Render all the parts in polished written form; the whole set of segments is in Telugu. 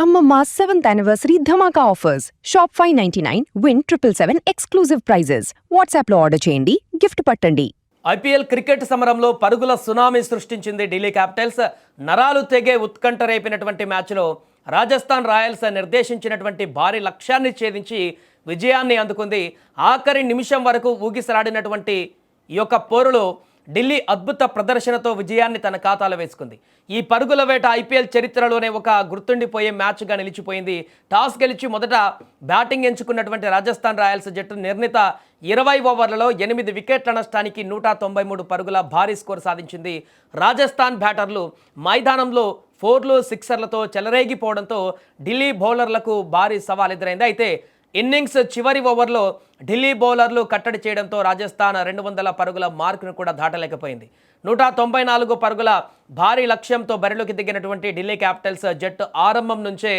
అమ్మమ్మ 7th anniversary ధమాకా offers. Shop 599 win 777 exclusive prizes. WhatsApp లో ఆర్డర్ చేయండి, గిఫ్ట్ పట్టండి. ఐపీఎల్ క్రికెట్ సమరంలో పరుగుల సునామీ సృష్టించింది ఢిల్లీ క్యాపిటల్స్. నరాలు తెగే ఉత్కంఠ రేపినటువంటి మ్యాచ్లో రాజస్థాన్ రాయల్స్ నిర్దేశించినటువంటి భారీ లక్ష్యాన్ని ఛేదించి విజయాన్ని అందుకుంది. ఆఖరి నిమిషం వరకు ఊగిసలాడినటువంటి ఈ యొక్క పోరులో ఢిల్లీ అద్భుత ప్రదర్శనతో విజయాన్ని తన ఖాతాలో వేసుకుంది. ఈ పరుగుల వేట ఐపీఎల్ చరిత్రలోనే ఒక గుర్తుండిపోయే మ్యాచ్గా నిలిచిపోయింది. టాస్ గెలిచి మొదట బ్యాటింగ్ ఎంచుకున్నటువంటి రాజస్థాన్ రాయల్స్ జట్టు నిర్ణీత 20 ఓవర్లలో 8 వికెట్ల నష్టానికి 193 పరుగుల భారీ స్కోర్ సాధించింది. రాజస్థాన్ బ్యాటర్లు మైదానంలో 4లు 6ర్లతో చెలరేగిపోవడంతో ఢిల్లీ బౌలర్లకు భారీ సవాల్ ఎదురైంది. అయితే ఇన్నింగ్స్ చివరి ఓవర్లో ఢిల్లీ బౌలర్లు కట్టడి చేయడంతో రాజస్థాన్ 200 పరుగుల మార్కును కూడా దాటలేకపోయింది. 194 పరుగుల భారీ లక్ష్యంతో బరిలోకి దిగినటువంటి ఢిల్లీ క్యాపిటల్స్ జట్టు ఆరంభం నుంచే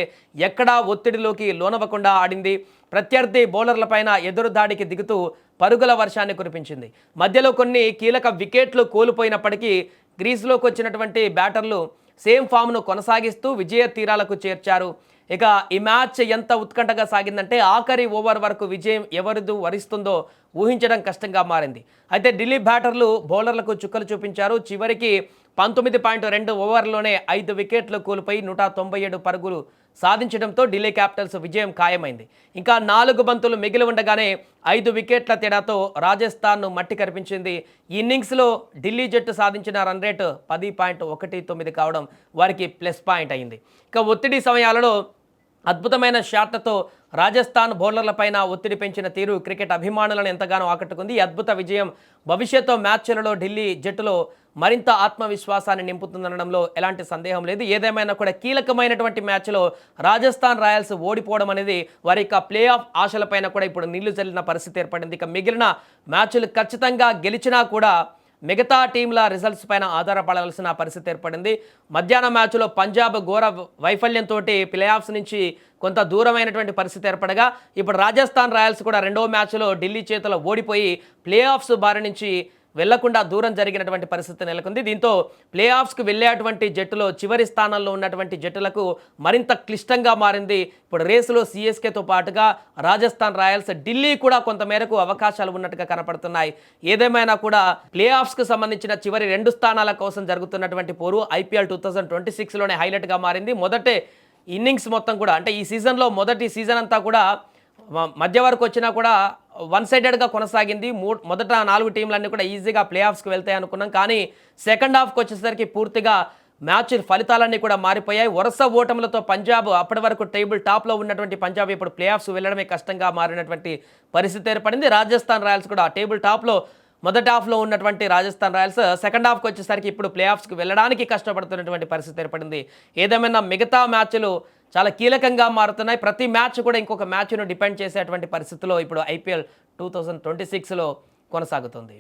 ఎక్కడా ఒత్తిడిలోకి లోనవ్వకుండా ఆడింది. ప్రత్యర్థి బౌలర్లపైన ఎదురుదాడికి దిగుతూ పరుగుల వర్షాన్ని కురిపించింది. మధ్యలో కొన్ని కీలక వికెట్లు కోల్పోయినప్పటికీ క్రీజ్లోకి వచ్చినటువంటి బ్యాటర్లు సేమ్ ఫామ్ను కొనసాగిస్తూ విజయ తీరాలకు చేర్చారు. ఇక ఈ మ్యాచ్ ఎంత ఉత్కంఠగా సాగిందంటే ఆఖరి ఓవర్ వరకు విజయం ఎవరిది వరిస్తుందో ఊహించడం కష్టంగా మారింది. అయితే ఢిల్లీ బ్యాటర్లు బౌలర్లకు చుక్కలు చూపించారు. చివరికి 19.2 ఓవర్లోనే 5 వికెట్లు కోల్పోయి 197 పరుగులు సాధించడంతో ఢిల్లీ క్యాపిటల్స్ విజయం ఖాయమైంది. ఇంకా 4 బంతులు మిగిలి ఉండగానే 5 వికెట్ల తేడాతో రాజస్థాన్ను మట్టి కరిపించింది. ఈ ఇన్నింగ్స్లో ఢిల్లీ జట్టు సాధించిన రన్ రేటు 10.19 కావడం వారికి ప్లస్ పాయింట్ అయింది. ఇక ఒత్తిడి సమయాలలో అద్భుతమైన షాట్లతో రాజస్థాన్ బౌలర్లపైన ఒత్తిడి పెంచిన తీరు క్రికెట్ అభిమానులను ఎంతగానో ఆకట్టుకుంది. ఈ అద్భుత విజయం భవిష్యత్తు మ్యాచ్లలో ఢిల్లీ జట్టులో మరింత ఆత్మవిశ్వాసాన్ని నింపుతుందనడంలో ఎలాంటి సందేహం లేదు. ఏదేమైనా కూడా కీలకమైనటువంటి మ్యాచ్లో రాజస్థాన్ రాయల్స్ ఓడిపోవడం అనేది వారి యొక్క ప్లే ఆఫ్ ఆశలపైన కూడా ఇప్పుడు నీళ్లు చల్లిన పరిస్థితి ఏర్పడింది. ఇక మిగిలిన మ్యాచ్లు ఖచ్చితంగా గెలిచినా కూడా మిగతా టీంల రిజల్ట్స్ పైన ఆధారపడాల్సిన పరిస్థితి ఏర్పడింది. మధ్యాహ్నం మ్యాచ్లో పంజాబ్ ఘోర వైఫల్యంతో ప్లే ఆఫ్స్ నుంచి కొంత దూరమైనటువంటి పరిస్థితి ఏర్పడగా ఇప్పుడు రాజస్థాన్ రాయల్స్ కూడా రెండవ మ్యాచ్లో ఢిల్లీ చేతిలో ఓడిపోయి ప్లే ఆఫ్స్ బారి నుంచి వెళ్లకుండా దూరం జరిగినటువంటి పరిస్థితి నెలకొంది. దీంతో ప్లే ఆఫ్స్కి వెళ్ళేటువంటి జట్టులో చివరి స్థానంలో ఉన్నటువంటి జట్టులకు మరింత క్లిష్టంగా మారింది. ఇప్పుడు రేసులో సిఎస్కేతో పాటుగా రాజస్థాన్ రాయల్స్, ఢిల్లీ కూడా కొంతమేరకు అవకాశాలు ఉన్నట్టుగా కనపడుతున్నాయి. ఏదేమైనా కూడా ప్లే ఆఫ్స్కి సంబంధించిన చివరి 2 స్థానాల కోసం జరుగుతున్నటువంటి పోరు ఐపీఎల్ 2026లోనే హైలైట్గా మారింది. మొదటి ఇన్నింగ్స్ మొత్తం కూడా అంటే ఈ సీజన్లో మొదటి సీజన్ అంతా కూడా మధ్య వరకు వచ్చినా కూడా వన్ సైడెడ్గా కొనసాగింది. మొదట 4 టీంలన్నీ కూడా ఈజీగా ప్లే ఆఫ్స్కి వెళ్తాయి అనుకున్నాం. కానీ సెకండ్ హాఫ్కి వచ్చేసరికి పూర్తిగా మ్యాచ్ ఫలితాలన్నీ కూడా మారిపోయాయి. వరుస ఓటములతో పంజాబ్, అప్పటి వరకు టేబుల్ టాప్లో ఉన్నటువంటి పంజాబ్ ఇప్పుడు ప్లే ఆఫ్స్ వెళ్ళడమే కష్టంగా మారినటువంటి పరిస్థితి ఏర్పడింది. రాజస్థాన్ రాయల్స్ కూడా టేబుల్ టాప్లో మొదటి హాఫ్లో ఉన్నటువంటి రాజస్థాన్ రాయల్స్ సెకండ్ హాఫ్కి వచ్చేసరికి ఇప్పుడు ప్లే ఆఫ్స్కి వెళ్ళడానికి కష్టపడుతున్నటువంటి పరిస్థితి ఏర్పడింది. ఏదేమైనా మిగతా మ్యాచ్లు చాలా కీలకంగా మారుతున్నాయి. ప్రతి మ్యాచ్ కూడా ఇంకొక మ్యాచ్ను డిపెండ్ చేసేటువంటి పరిస్థితిలో ఇప్పుడు ఐపీఎల్ 2026లో కొనసాగుతుంది.